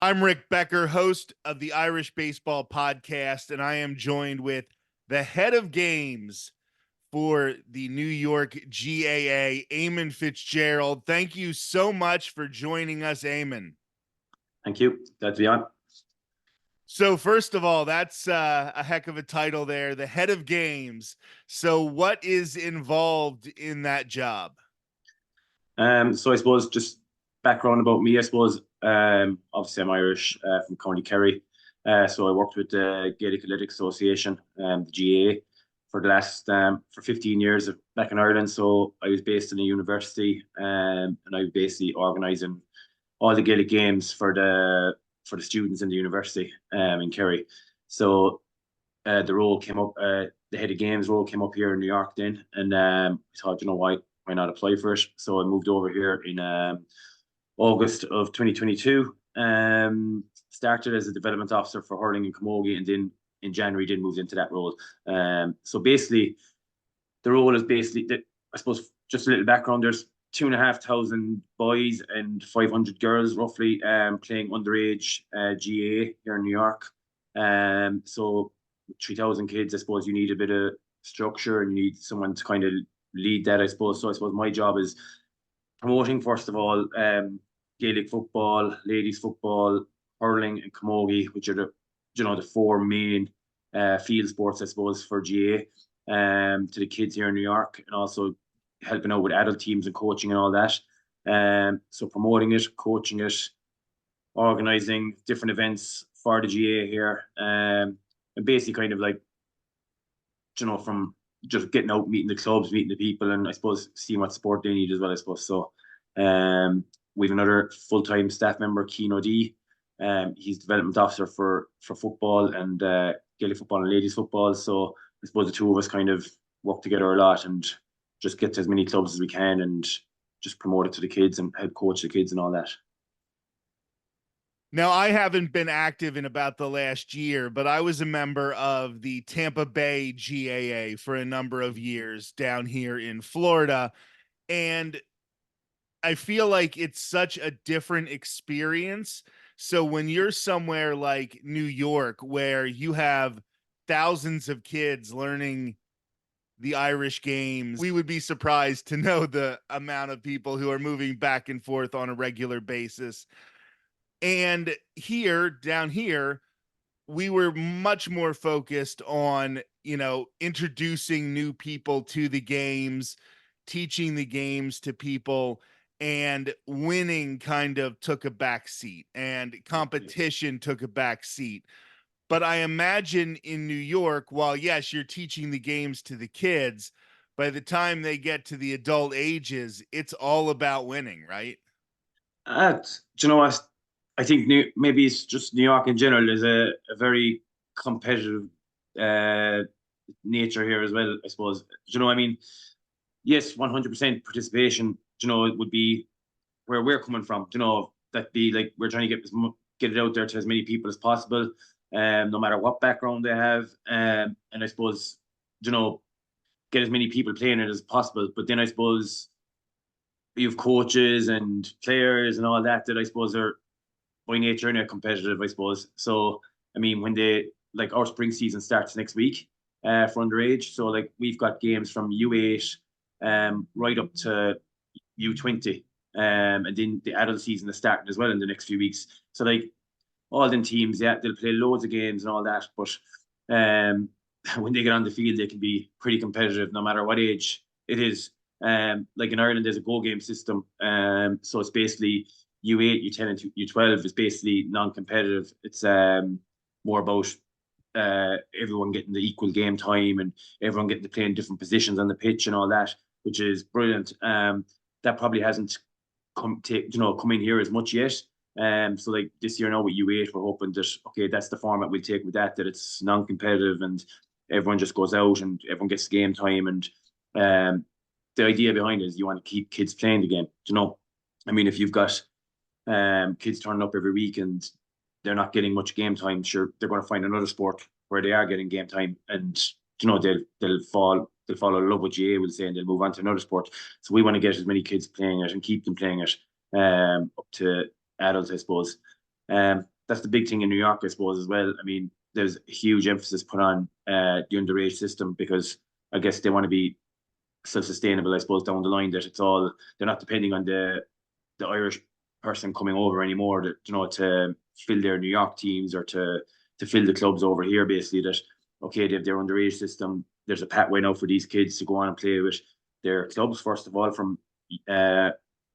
I'm Rick Becker, host of the Irish Baseball Podcast, and I am joined with the head of games for the New York GAA, Eamon Fitzgerald. Thank you so much for joining us, Eamon. Thank you. Glad to be on. So, first of all, that's a heck of a title there, the head of games. So, what is involved in that job? So I suppose just background about me. I suppose obviously I'm Irish from County Kerry. So I worked with the Gaelic Association, the GAA, for the last for 15 years back in Ireland. So I was based in a university, and I was basically organising all the Gaelic Games for the students in the university in Kerry. So the role came up, the head of games role came up here in New York then, and I thought, why not apply for it? So I moved over here in August of 2022. Started as a development officer for hurling in Camogie, and then in January did moved into that role. So basically, the role is basically, I suppose, just a little background. There's 2,500 boys and 500 girls roughly playing underage GAA here in New York. So 3,000 kids, I suppose you need a bit of structure and you need someone to kind of lead that, I suppose. So I suppose my job is promoting, first of all, Gaelic football, ladies football, hurling, and camogie, which are the four main field sports, I suppose, for GAA, to the kids here in New York, and also helping out with adult teams and coaching and all that. So promoting it, coaching it, organising different events for the GAA here, and basically kind of like, from just getting out, meeting the clubs, meeting the people, and I suppose seeing what sport they need as well, I suppose. So we have another full-time staff member, Keane D. He's development officer for football and Gaelic football and ladies football. So I suppose the two of us kind of work together a lot and just get to as many clubs as we can and just promote it to the kids and help coach the kids and all that. Now, I haven't been active in about the last year, but I was a member of the Tampa Bay GAA for a number of years down here in Florida. And I feel like it's such a different experience. So when you're somewhere like New York, where you have thousands of kids learning the Irish games, we would be surprised to know the amount of people who are moving back and forth on a regular basis. And down here, we were much more focused on, introducing new people to the games, teaching the games to people, and winning kind of took a back seat and competition took a back seat. But I imagine in New York, while yes, you're teaching the games to the kids, by the time they get to the adult ages, it's all about winning, right? Do you know what? I think maybe it's just New York in general is a very competitive nature here as well, I suppose. Do you know what I mean? Yes, 100% participation, it would be where we're coming from. That be like we're trying to get it out there to as many people as possible, no matter what background they have. And I suppose, get as many people playing it as possible. But then I suppose you have coaches and players and all that I suppose are by nature competitive, I suppose. So I mean, when like our spring season starts next week for underage, so like we've got games from U8 right up to U20, and then the adult season is starting as well in the next few weeks. So like all them teams, yeah, they'll play loads of games and all that, but when they get on the field, they can be pretty competitive no matter what age it is. Like in Ireland, there's a go game system. So it's basically U8, U10, and U12 is basically non-competitive. It's more about everyone getting the equal game time and everyone getting to play in different positions on the pitch and all that, which is brilliant. That probably hasn't come in here as much yet. So like this year now with U8, we're hoping that that's the format we'll take with that it's non-competitive and everyone just goes out and everyone gets game time. And the idea behind it is you want to keep kids playing the game. I mean, if you've got kids turning up every week and they're not getting much game time, sure, they're going to find another sport where they are getting game time, and they'll fall out of love with GAA, we'll say, and they'll move on to another sport. So we want to get as many kids playing it and keep them playing it up to adults, I suppose. That's the big thing in New York, I suppose, as well. I mean, there's a huge emphasis put on the underage system because I guess they want to be self-sustainable, I suppose, down the line. That it's all they're not depending on the Irish person coming over anymore to to fill their New York teams or to fill the clubs over here. Basically, that okay, they have their underage system. There's a pathway now for these kids to go on and play with their clubs first of all, from uh,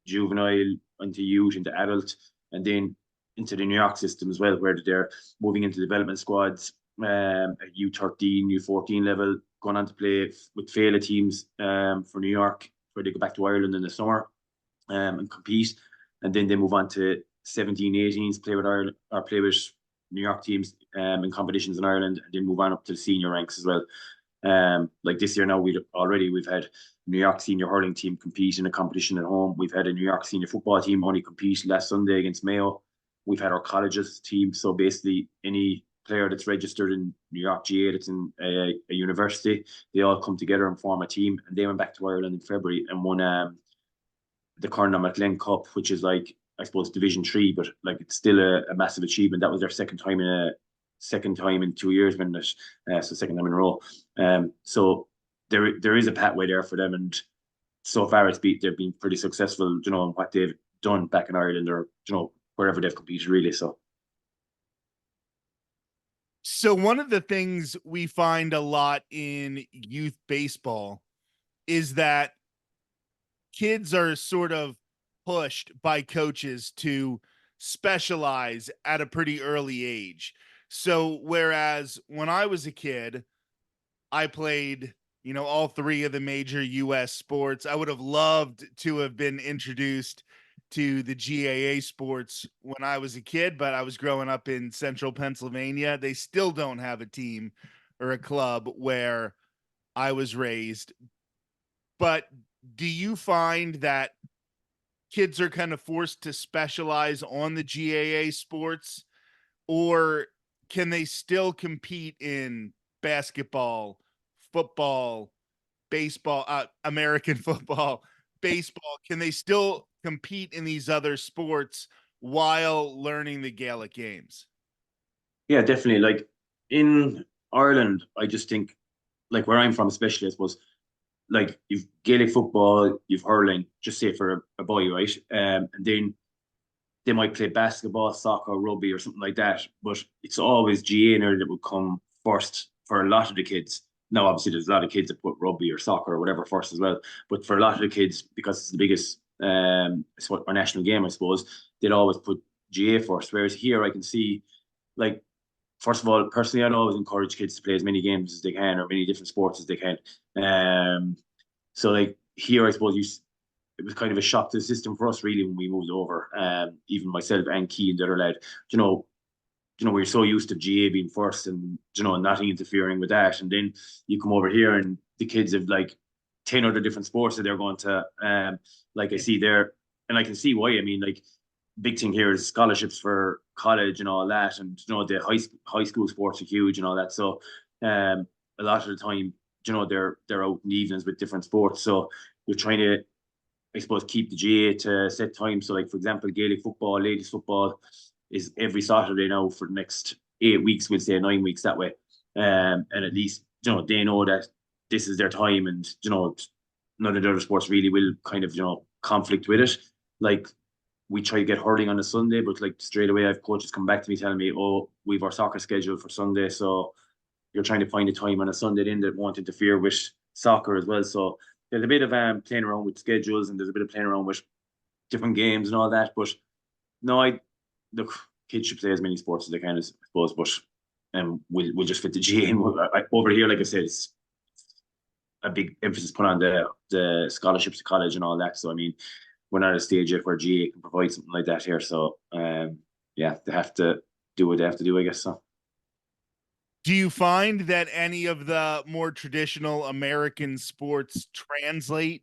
juvenile into youth into adult, and then into the New York system as well, where they're moving into development squads, at U13, U14 level, going on to play with Fela teams for New York, where they go back to Ireland in the summer and compete. And then they move on to 17, 18s, play with Ireland or play with New York teams in competitions in Ireland, and then move on up to the senior ranks as well. Like this year now, we've had New York senior hurling team compete in a competition at home. We've had a New York senior football team only compete last Sunday against Mayo. We've had our colleges team. So basically, any player that's registered in New York GA that's in a university, they all come together and form a team. And they went back to Ireland in February and won the Corner McLean Cup, which is like I suppose Division 3, but like it's still a massive achievement. That was their second time in 2 years winning it, so second time in a row. So there is a pathway there for them, and so far they've been pretty successful, in what they've done back in Ireland or wherever they've competed really. So one of the things we find a lot in youth baseball is that kids are sort of pushed by coaches to specialize at a pretty early age. So whereas when I was a kid, I played, all three of the major US sports. I would have loved to have been introduced to the GAA sports when I was a kid, but I was growing up in central Pennsylvania. They still don't have a team or a club where I was raised. But do you find that kids are kind of forced to specialize on the GAA sports, or can they still compete in basketball, football, baseball, American football, baseball? Can they still compete in these other sports while learning the Gaelic games? Yeah, definitely. Like in Ireland, I just think like where I'm from, especially, I suppose, like you've Gaelic football, you've hurling, just say for a boy, right? And then they might play basketball, soccer, rugby, or something like that. But it's always GA in that would come first for a lot of the kids. Now, obviously, there's a lot of kids that put rugby or soccer or whatever first as well. But for a lot of the kids, because it's the biggest, it's what our national game, I suppose, they'd always put GA first. Whereas here, I can see, like, first of all, personally, I'd always encourage kids to play as many games as they can or many different sports as they can. So, like, here, I suppose it was kind of a shock to the system for us really when we moved over. Even myself and Key and the other lad, you know, we're so used to GA being first and nothing interfering with that, and then you come over here and the kids have like 10 other different sports that they're going to. Like I see there, and I can see why. I mean, like big thing here is scholarships for college and all that, and the high school sports are huge and all that. So a lot of the time, they're out in the evenings with different sports. So you're trying to, I suppose, keep the GA to set time. So, like for example, Gaelic football, ladies football is every Saturday now for the next 8 weeks. We'll say 9 weeks that way, and at least they know that this is their time, and none of the other sports really will kind of conflict with it. Like we try to get hurling on a Sunday, but like straight away, I have coaches come back to me telling me, "Oh, we've our soccer schedule for Sunday, so you're trying to find a time on a Sunday then that won't interfere with soccer as well." So there's a bit of playing around with schedules, and there's a bit of playing around with different games and all that. But no, I look, kids should play as many sports as they can, I suppose. But we'll just fit the G in over here. Like I said, it's a big emphasis put on the scholarships to college and all that. So I mean, we're not at a stage yet where GA can provide something like that here. So yeah, they have to do what they have to do, I guess. So Do you find that any of the more traditional American sports translate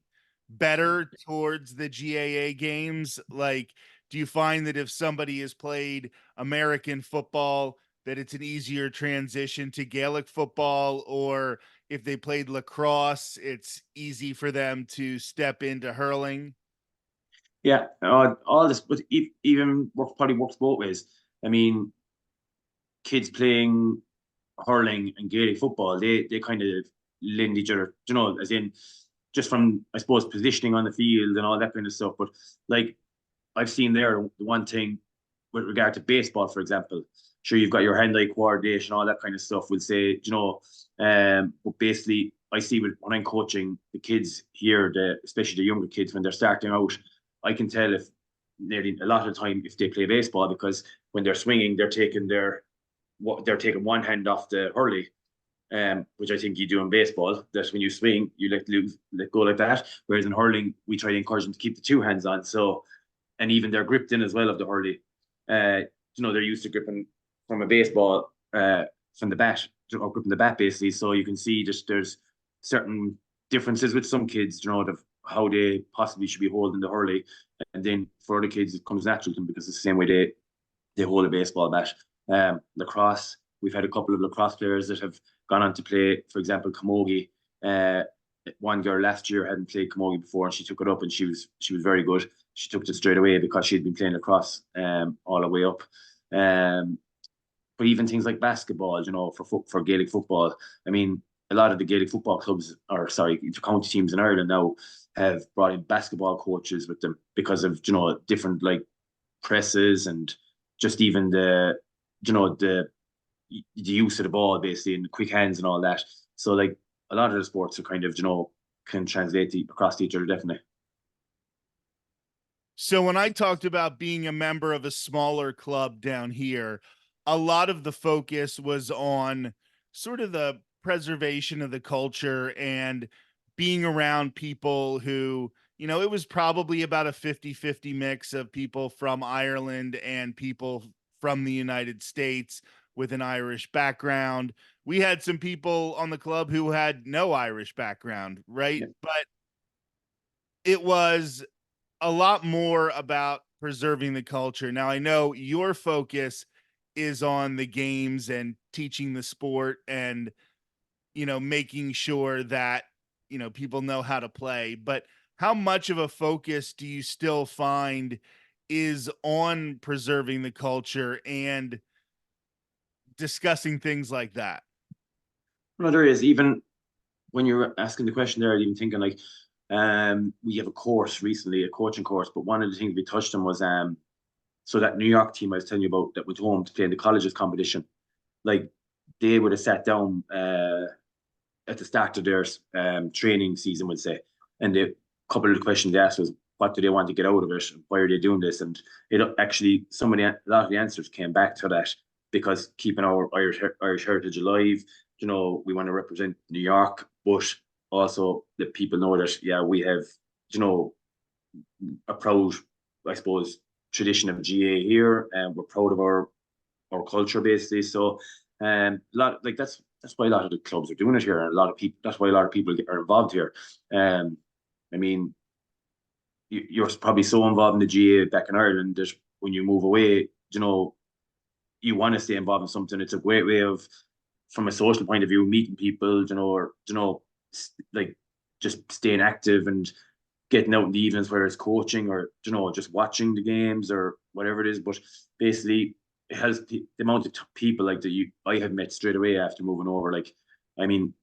better towards the GAA games? Like, do you find that if somebody has played American football, that it's an easier transition to Gaelic football, or if they played lacrosse, it's easy for them to step into hurling? yeah, all this, but even probably works both ways. I mean, kids playing hurling and Gaelic football, they kind of lend each other, as in just from I suppose positioning on the field and all that kind of stuff. But like I've seen there the one thing with regard to baseball, for example, sure you've got your hand-eye coordination, all that kind of stuff. We'll say, but basically I see when I'm coaching the kids here, especially the younger kids when they're starting out, I can tell if nearly a lot of the time if they play baseball because when they're swinging, they're taking one hand off the hurley, which I think you do in baseball. That when you swing, you let go like that. Whereas in hurling, we try to encourage them to keep the two hands on. So, and even they're gripped in as well of the hurley. They're used to gripping from a baseball from the bat, or gripping the bat basically. So you can see just there's certain differences with some kids, of how they possibly should be holding the hurley, and then for other kids it comes natural to them because it's the same way they hold a baseball bat. Lacrosse, we've had a couple of lacrosse players that have gone on to play, for example, camogie. Uh, One girl last year hadn't played camogie before, and she took it up, and she was very good. She took it straight away because she'd been playing lacrosse all the way up. Um, but even things like basketball, for Gaelic football, I mean, a lot of the Gaelic football clubs, or sorry, county teams in Ireland now have brought in basketball coaches with them because of different like presses and just even the use of the ball basically and quick hands and all that. So like a lot of the sports are kind of can translate across each other definitely. So when I talked about being a member of a smaller club down here, a lot of the focus was on sort of the preservation of the culture and being around people who, it was probably about a 50-50 mix of people from Ireland and people from the United States with an Irish background. We had some people on the club who had no Irish background, right? Yeah. But it was a lot more about preserving the culture. Now, I know your focus is on the games and teaching the sport and, making sure that, people know how to play. But how much of a focus do you still find is on preserving the culture and discussing things like that? No, there is. Even when you're asking the question there, I'd even thinking like we have a course recently, a coaching course, but one of the things we touched on was so that New York team I was telling you about that went home to play in the colleges competition, like they would have sat down at the start of their training season, would say, and a couple of the questions they asked was, what do they want to get out of it? Why are they doing this? And it actually, a lot of the answers came back to that because keeping our Irish heritage alive, we want to represent New York, but also that people know that, yeah, we have, you know, a proud, I suppose, tradition of GA here, and we're proud of our culture basically. So, lot like that's why a lot of the clubs are doing it here, and a lot of people. That's why a lot of people are involved here. Um, I mean, you're probably so involved in the GA back in Ireland that when you move away, you want to stay involved in something. It's a great way of, from a social point of view, meeting people, or like just staying active and getting out in the evenings, whether it's coaching or just watching the games or whatever it is. But basically, it has the amount of people like that I have met straight away after moving over. Like, I mean,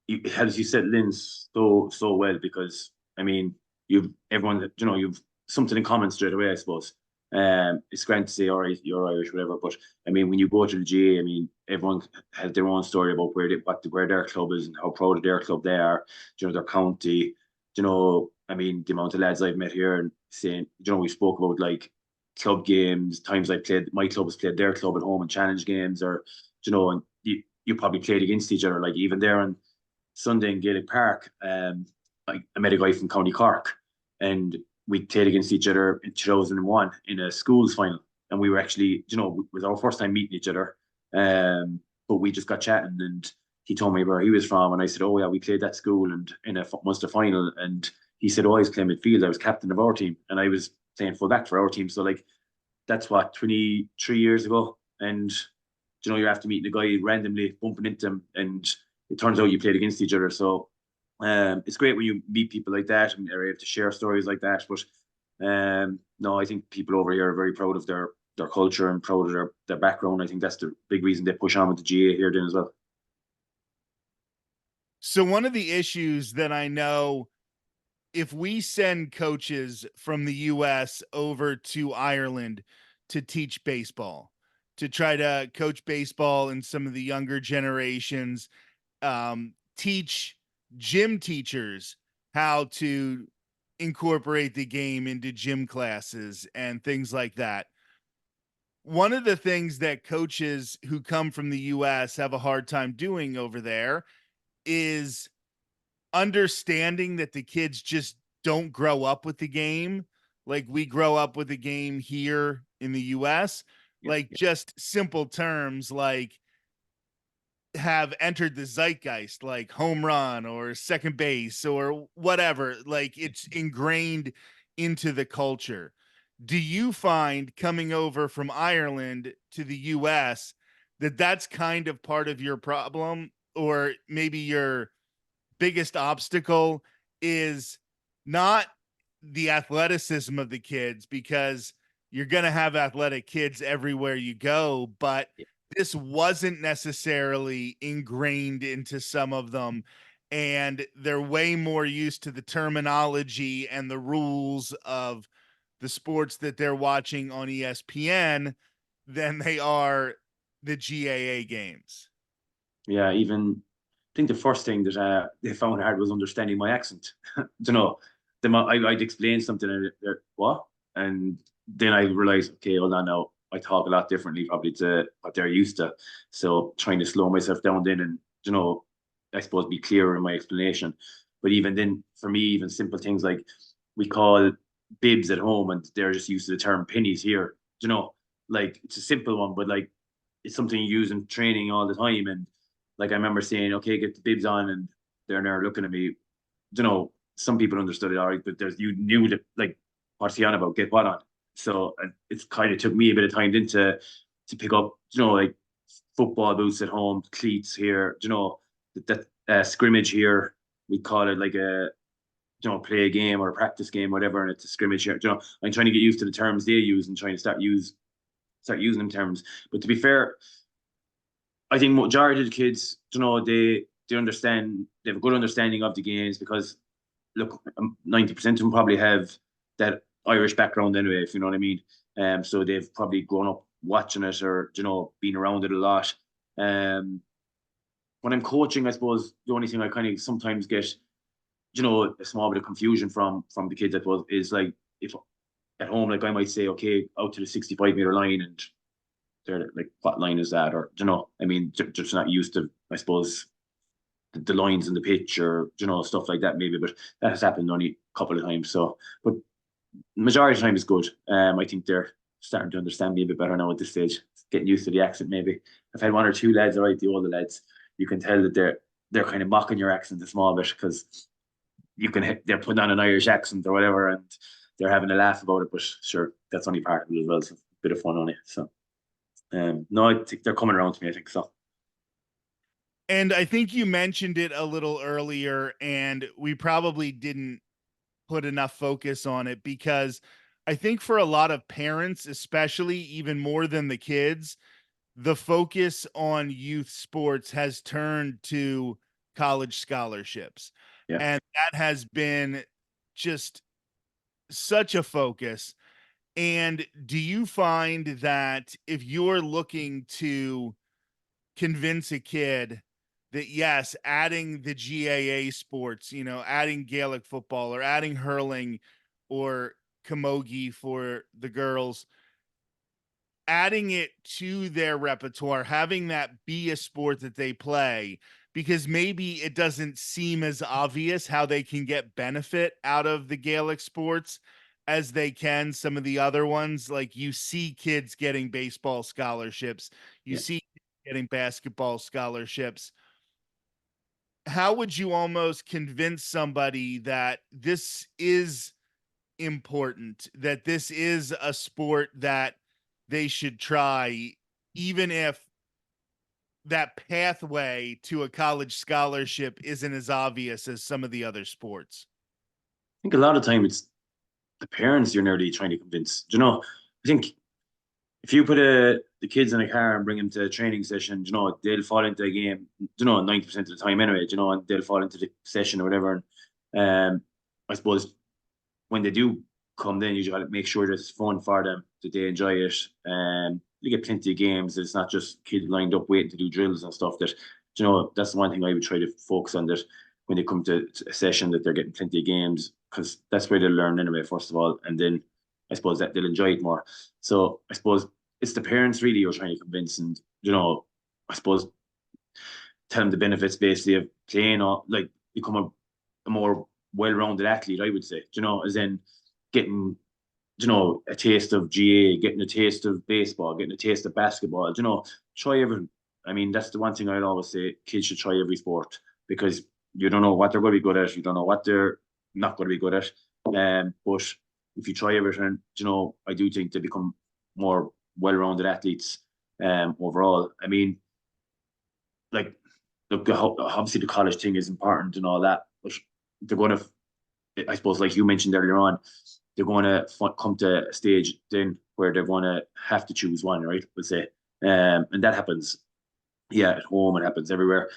it helps you settle in so well because I mean, you've something in common straight away, I suppose. It's great to say, all right, you're Irish, whatever. But I mean, when you go to the GA, I mean, everyone has their own story about where their club is and how proud of their club they are. Their county. I mean, the amount of lads I've met here and saying, we spoke about like club games, times I played, my club has played their club at home in challenge games, or and you probably played against each other. Like even there on Sunday in Gaelic Park, I met a guy from County Cork, and we played against each other in 2001 in a schools final, and we were actually, it was our first time meeting each other, but we just got chatting, and he told me where he was from, and I said, oh yeah, we played that school and in a Munster final, and he said, oh, I was playing midfield, I was captain of our team, and I was playing full back for our team. So like that's what 23 years ago, and you're after meeting a guy randomly, bumping into him, and it turns out you played against each other. So it's great when you meet people like that and are able to share stories like that. But no, I think people over here are very proud of their culture and proud of their background. I think that's the big reason they push on with the GA here then as well. So one of the issues that I know, if we send coaches from the US over to Ireland to teach baseball, to try to coach baseball in some of the younger generations, teach gym teachers how to incorporate the game into gym classes and things like that. One of the things that coaches who come from the US have a hard time doing over there is understanding that the kids just don't grow up with the game like we grow up with the game here in the US. Yeah, Like, yeah, just simple terms like have entered the zeitgeist, like home run or second base or whatever. Like, it's ingrained into the culture. Do you find coming over from Ireland to the US that that's kind of part of your problem, or maybe your biggest obstacle is not the athleticism of the kids, because you're going to have athletic kids everywhere you go, but yeah. this wasn't necessarily ingrained into some of them, and they're way more used to the terminology and the rules of the sports that they're watching on ESPN than they are the GAA games. Yeah, even I think the first thing that they found hard was understanding my accent. You know, I'd explain something and they're, what? And then I realized, okay, hold on now. I talk a lot differently probably to what they're used to. So trying to slow myself down then and, I suppose be clearer in my explanation. But even then, for me, even simple things like we call bibs at home and they're just used to the term pennies here. Like it's a simple one, but like it's something you use in training all the time. And like I remember saying, okay, get the bibs on, and they're there looking at me. Some people understood it all right, but there's you knew that like what's he on about? Get what on? So it's kind of took me a bit of time then to pick up, like football boots at home, cleats here, that scrimmage here. We call it like a play a game or a practice game, whatever, and it's a scrimmage here. I'm trying to get used to the terms they use and trying to start using them terms. But to be fair, I think majority of the kids, they understand, they have a good understanding of the games because look, 90% of them probably have that Irish background anyway, if you know what I mean. So they've probably grown up watching it or been around it a lot. Um, when I'm coaching, I suppose the only thing I kind of sometimes get, a small bit of confusion from the kids, I suppose, is like if at home, like I might say, okay, out to the 65-meter line, and they're like, what line is that? Or I mean, just not used to, I suppose, the lines in the pitch or stuff like that maybe. But that has happened only a couple of times. So, but majority of the time is good. I think they're starting to understand me a bit better now at this stage, getting used to the accent. Maybe I've had one or two lads, all right, the older lads, you can tell that they're kind of mocking your accent a small bit because they're putting on an Irish accent or whatever, and they're having a laugh about it. But sure, that's only part of it as well. So a bit of fun on it. So no, I think they're coming around to me. I think so. And I think you mentioned it a little earlier, and we probably didn't put enough focus on it, because I think for a lot of parents, especially even more than the kids, the focus on youth sports has turned to college scholarships. Yeah. And that has been just such a focus. And do you find that if you're looking to convince a kid that, yes, adding the GAA sports, adding Gaelic football or adding hurling or camogie for the girls, adding it to their repertoire, having that be a sport that they play, because maybe it doesn't seem as obvious how they can get benefit out of the Gaelic sports as they can some of the other ones. Like, you see kids getting baseball scholarships, you Yeah. see kids getting basketball scholarships. How would you almost convince somebody that this is important, that this is a sport that they should try, even if that pathway to a college scholarship isn't as obvious as some of the other sports? think a lot of time it's the parents you're nearly trying to convince. I think if you put the kids in a car and bring them to a training session, they'll fall into a game, 90% of the time anyway, and they'll fall into the session or whatever. And I suppose when they do come, then you got to make sure that it's fun for them, that they enjoy it. You get plenty of games. It's not just kids lined up waiting to do drills and stuff. That that's the one thing I would try to focus on. That when they come to a session, that they're getting plenty of games because that's where they learn anyway. First of all, and then I suppose that they'll enjoy it more. So I suppose it's the parents really you're trying to convince, and I suppose tell them the benefits basically of playing or like become a more well-rounded athlete. I would say, as in getting a taste of GA, getting a taste of baseball, getting a taste of basketball. Try everything. I mean, that's the one thing I'd always say: kids should try every sport because you don't know what they're going to be good at, you don't know what they're not going to be good at. But if you try everything, I do think they become more well-rounded athletes. Overall, I mean, like, look, obviously the college thing is important and all that, but they're going to, I suppose, like you mentioned earlier on, they're going to come to a stage then where they're going to have to choose one, right? We'll say, and that happens, yeah, at home. It happens everywhere,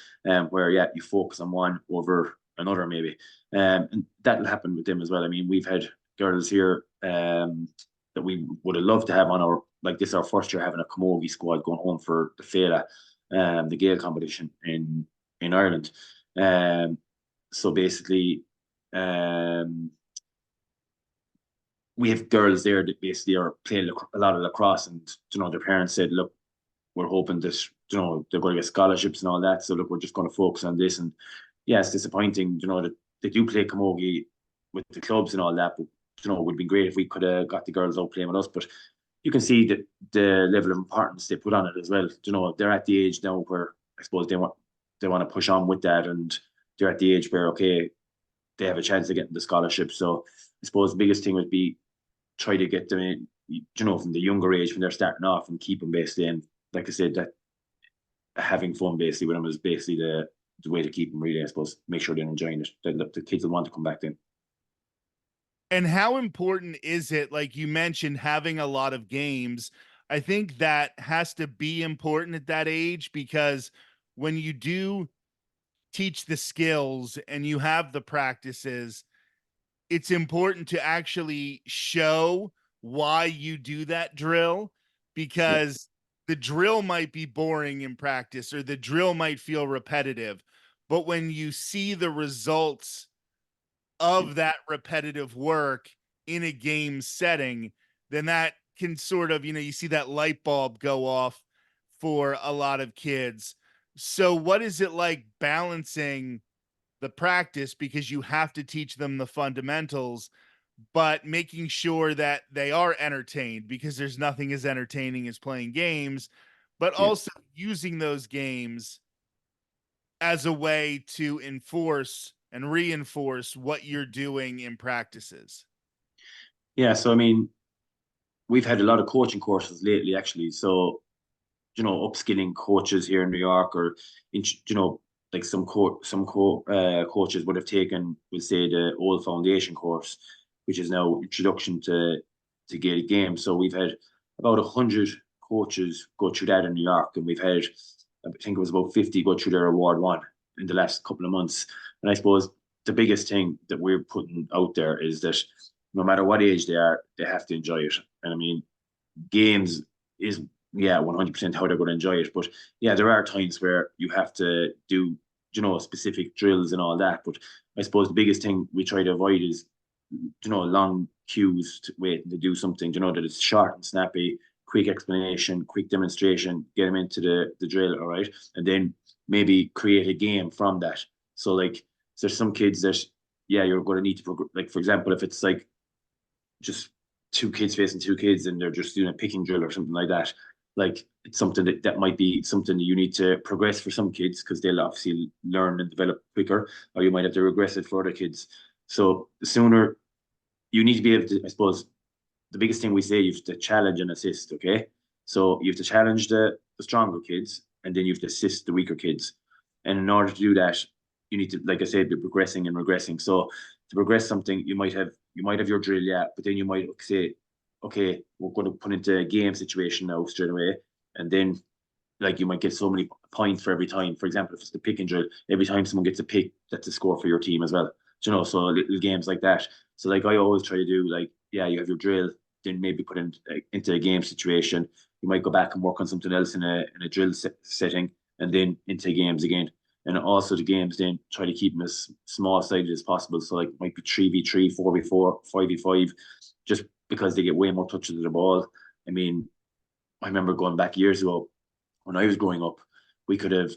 where yeah, you focus on one over another maybe, and that'll happen with them as well. I mean, we've had girls here that we would have loved to have on our like this our first year having a camogie squad going home for the Fela, the Gael competition in Ireland. Um, so basically, um, we have girls there that basically are playing a lot of lacrosse, and their parents said, "Look, we're hoping that they're going to get scholarships and all that. So look, we're just going to focus on this." And yeah, it's disappointing, that they do play camogie with the clubs and all that, but it would be great if we could have got the girls out playing with us. But you can see the level of importance they put on it as well. They're at the age now where I suppose they want to push on with that, and they're at the age where okay, they have a chance of getting the scholarship. So I suppose the biggest thing would be try to get them in, from the younger age when they're starting off and keep them basically. And like I said, that having fun basically with them is basically the way to keep them really, I suppose, make sure they're enjoying it. The kids will want to come back then. And how important is it, like you mentioned, having a lot of games? I think that has to be important at that age because when you do teach the skills and you have the practices, it's important to actually show why you do that drill Yeah, because the drill might be boring in practice or the drill might feel repetitive. But when you see the results yeah, of that repetitive work in a game setting, then that can sort of, you see that light bulb go off for a lot of kids. So, what is it like balancing the practice because you have to teach them the fundamentals, but making sure that they are entertained because there's nothing as entertaining as playing games, but yeah. also using those games as a way to enforce and reinforce what you're doing in practices. Yeah, so I mean, we've had a lot of coaching courses lately, actually. So upskilling coaches here in New York, or in, like coaches would have taken, we'll say, the old foundation course, which is now introduction to Gaelic Games. So we've had about 100 coaches go through that in New York, and we've had, I think it was about 50 go through their award one in the last couple of months. And I suppose the biggest thing that we're putting out there is that no matter what age they are, they have to enjoy it. And I mean, games is, yeah, 100% how they're going to enjoy it. But yeah, there are times where you have to do, specific drills and all that. But I suppose the biggest thing we try to avoid is, long cues to wait to do something, that it's short and snappy, quick explanation, quick demonstration, get them into the drill, all right? And then maybe create a game from that. So like, there's some kids that, yeah, you're going to need to, like, for example, if it's like just two kids facing two kids and they're just doing a picking drill or something like that. Like it's something that might be something that you need to progress for some kids because they'll obviously learn and develop quicker, or you might have to regress it for other kids. So the sooner you need to be able to, I suppose, the biggest thing we say you have to challenge and assist. Okay, so you have to challenge the stronger kids, and then you have to assist the weaker kids. And in order to do that, you need to, like I said, be progressing and regressing. So to progress something, you might have your drill, yeah, but then you might say okay, we're going to put into a game situation now straight away, and then like you might get so many points for every time. For example, if it's the pick and drill, every time someone gets a pick, that's a score for your team as well. So little games like that. So like I always try to do like, yeah, you have your drill, then maybe put into a game situation. You might go back and work on something else in a drill setting, and then into games again. And also the games then try to keep them as small sided as possible. So like it might be 3v3, 4v4, 5v5, just because they get way more touches of the ball. I mean, I remember going back years ago when I was growing up, we could have,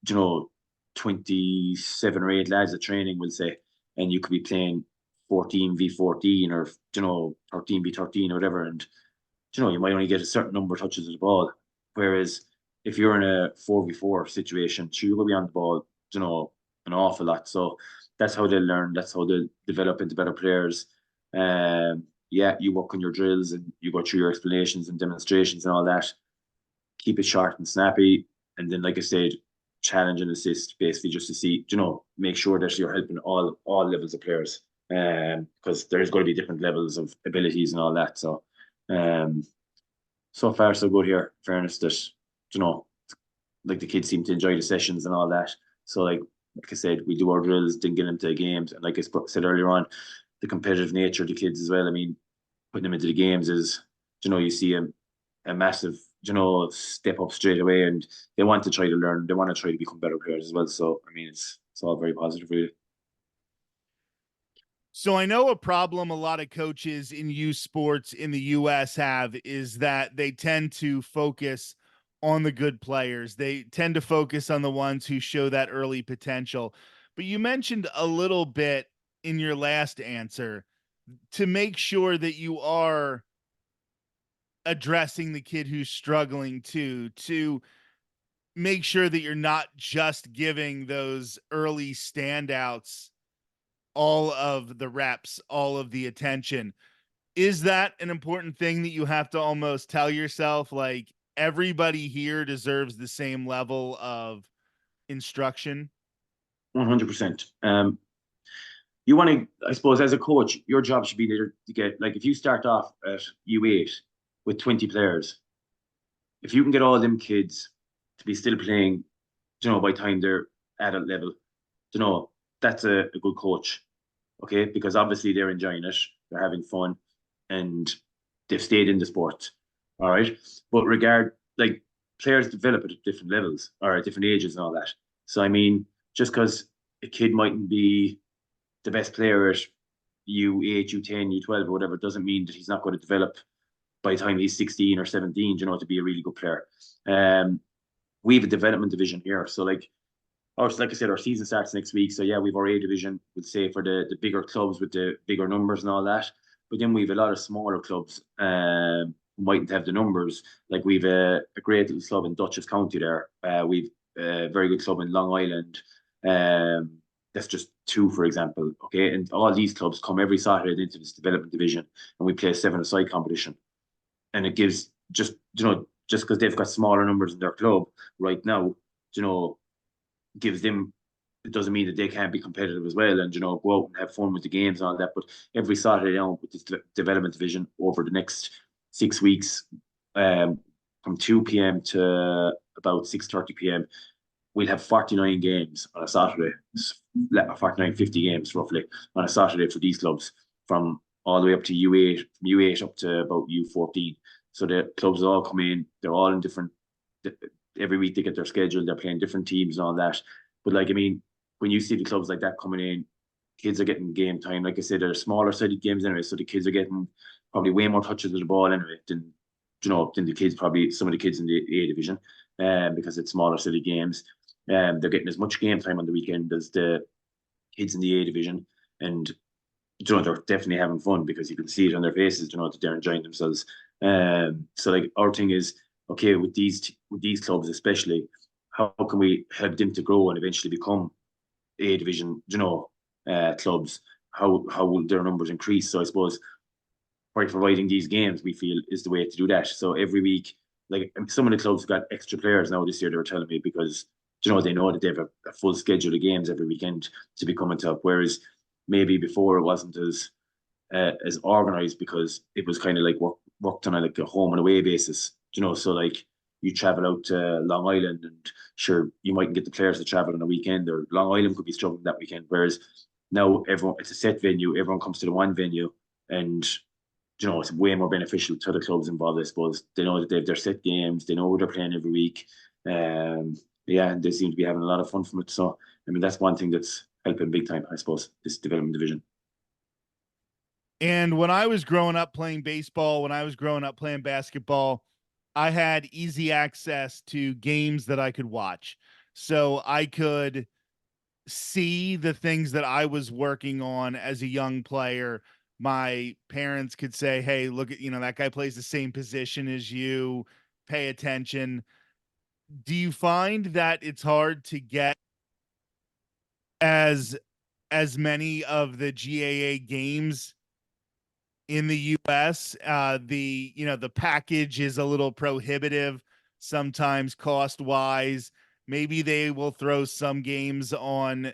you know, 27 or 8 lads at training, we'll say, and you could be playing 14v14 or, 13v13 or whatever. And, you might only get a certain number of touches of the ball. Whereas if you're in a 4v4 situation, you will be on the ball, an awful lot. So that's how they learn. That's how they develop into better players. Yeah, you work on your drills and you go through your explanations and demonstrations and all that. Keep it short and snappy. And then, like I said, challenge and assist basically just to see, make sure that you're helping all levels of players. Because there's going to be different levels of abilities and all that. So, so far so good here. Fairness that, you know, like the kids seem to enjoy the sessions and all that. So like I said, we do our drills, then get into the games, and like I said earlier on, the competitive nature of the kids as well. I mean, putting them into the games is, you see a massive, step up straight away, and they want to try to learn. They want to try to become better players as well. So I mean, it's all very positive, really. So I know a problem a lot of coaches in youth sports in the US have is that they tend to focus on the good players. They tend to focus on the ones who show that early potential. But you mentioned a little bit in your last answer to make sure that you are addressing the kid who's struggling to make sure that you're not just giving those early standouts all of the reps, all of the attention. Is that an important thing that you have to almost tell yourself? Like everybody here deserves the same level of instruction? 100%. You want to, I suppose, as a coach, your job should be there to get, like, if you start off at U8 with 20 players, if you can get all them kids to be still playing, by the time they're adult level, you know, that's a good coach. Okay, because obviously they're enjoying it, they're having fun, and they've stayed in the sport. All right, but like players develop at different levels or at different ages and all that. So I mean, just because a kid mightn't be the best player at U8, U10, U12, or whatever, doesn't mean that he's not going to develop by the time he's 16 or 17, to be a really good player. We have a development division here. So like I said, our season starts next week. So yeah, we've our A division, would say, for the bigger clubs with the bigger numbers and all that. But then we've a lot of smaller clubs who mightn't have the numbers. Like we've a great little club in Dutchess County there. We've a very good club in Long Island. That's just two, for example. Okay, and all these clubs come every Saturday into this development division, and we play a seven-a-side competition. And it gives just because they've got smaller numbers in their club right now, gives them, it doesn't mean that they can't be competitive as well and go out and have fun with the games and all that. But every Saturday now with this development division over the next 6 weeks, from 2 p.m. to about 6:30 p.m., we'll have 49 games on a Saturday, 49, 50 games roughly on a Saturday for these clubs, from all the way up to U8, from U8 up to about U14. So the clubs all come in, they're all in different, every week they get their schedule, they're playing different teams and all that. But I mean, when you see the clubs like that coming in, kids are getting game time. Like I said, they're smaller sided games anyway, so the kids are getting probably way more touches of the ball anyway than the kids, probably some of the kids in the A division, because it's smaller sided games. They're getting as much game time on the weekend as the kids in the A division, and they're definitely having fun because you can see it on their faces, that they're enjoying themselves. So our thing is, okay, with these clubs especially, how can we help them to grow and eventually become A division, clubs? How will their numbers increase? So I suppose by providing these games, we feel is the way to do that. So every week, like some of the clubs got extra players now this year. They were telling me because they know that they have a full schedule of games every weekend to be coming to. Whereas maybe before it wasn't as organized because it was kind of like worked on a home and away basis, so like you travel out to Long Island and sure you mightn't get the players to travel on a weekend, or Long Island could be struggling that weekend. Whereas now everyone, it's a set venue, everyone comes to the one venue, and it's way more beneficial to the clubs involved. I suppose they know that they have their set games, they know what they're playing every week. Yeah, and they seem to be having a lot of fun from it. So I mean, that's one thing that's helping big time, I suppose, this development division. And when I was growing up playing baseball, when I was growing up playing basketball, I had easy access to games that I could watch. So I could see the things that I was working on as a young player. My parents could say, "Hey, look at, that guy plays the same position as you. Pay attention." Do you find that it's hard to get as many of the GAA games in the US? The package is a little prohibitive sometimes cost wise. Maybe they will throw some games on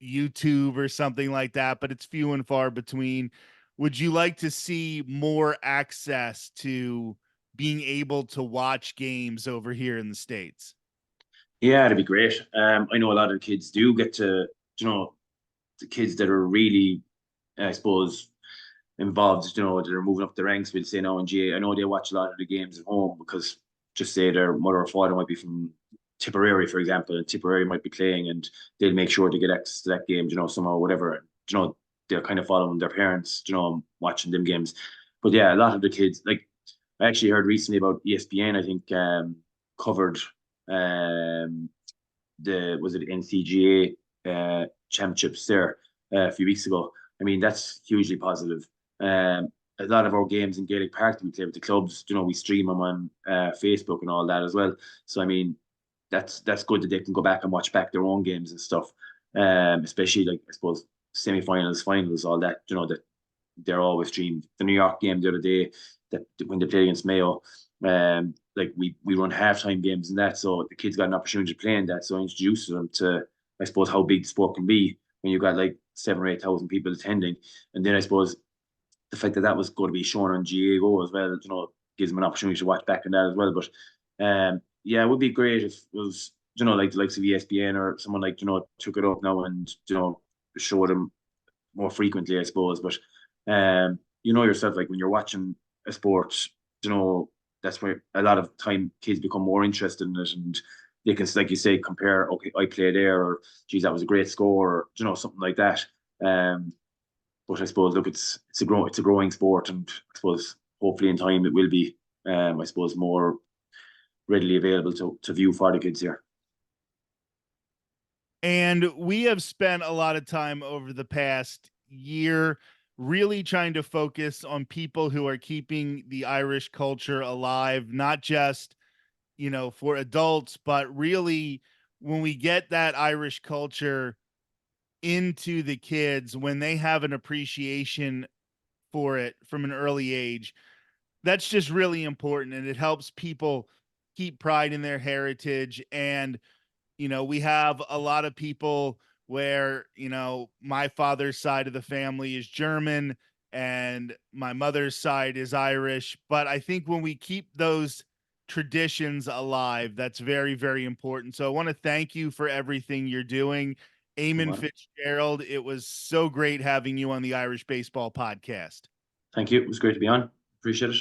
YouTube or something like that, but it's few and far between. Would you like to see more access to being able to watch games over here in the States? Yeah, it'd be great. I know a lot of kids do get to, the kids that are really, I suppose, involved, that are moving up the ranks, we'll say now in GA. I know they watch a lot of the games at home because just say their mother or father might be from Tipperary, for example, and Tipperary might be playing and they'll make sure to get access to that game, somehow, whatever. They're kind of following their parents, watching them games. But yeah, a lot of the kids, like I actually heard recently about ESPN, I think, covered um, was it NCGA championships there a few weeks ago. I mean, that's hugely positive. A lot of our games in Gaelic Park that we play with the clubs, we stream them on Facebook and all that as well. So I mean, that's good that they can go back and watch back their own games and stuff. Especially like I suppose semi-finals, finals, all that. That they're always streamed. The New York game the other day, that when they played against Mayo, like we run halftime games and that, so the kids got an opportunity to play in that. So I introduced them to, I suppose, how big the sport can be when you got like 7 or 8 thousand people attending, and then I suppose the fact that that was going to be shown on GA Go as well, gives them an opportunity to watch back on that as well. But yeah, it would be great if it was, like the likes of ESPN or someone like, took it up now and, show them more frequently, I suppose. But you know yourself, like when you're watching a sport, that's where a lot of time kids become more interested in it, and they can, like you say, compare. Okay, I play there, or geez, that was a great score, or something like that. Um, but I suppose, look, it's a growing sport, and I suppose hopefully in time it will be, I suppose, more readily available to view for the kids here. And we have spent a lot of time over the past year really trying to focus on people who are keeping the Irish culture alive, not just, for adults, but really when we get that Irish culture into the kids, when they have an appreciation for it from an early age, that's just really important. And it helps people keep pride in their heritage. And we have a lot of people where, my father's side of the family is German and my mother's side is Irish. But I think when we keep those traditions alive, that's very, very important. So I want to thank you for everything you're doing. Eamon Fitzgerald, it was so great having you on the Irish Baseball Podcast. Thank you. It was great to be on. Appreciate it.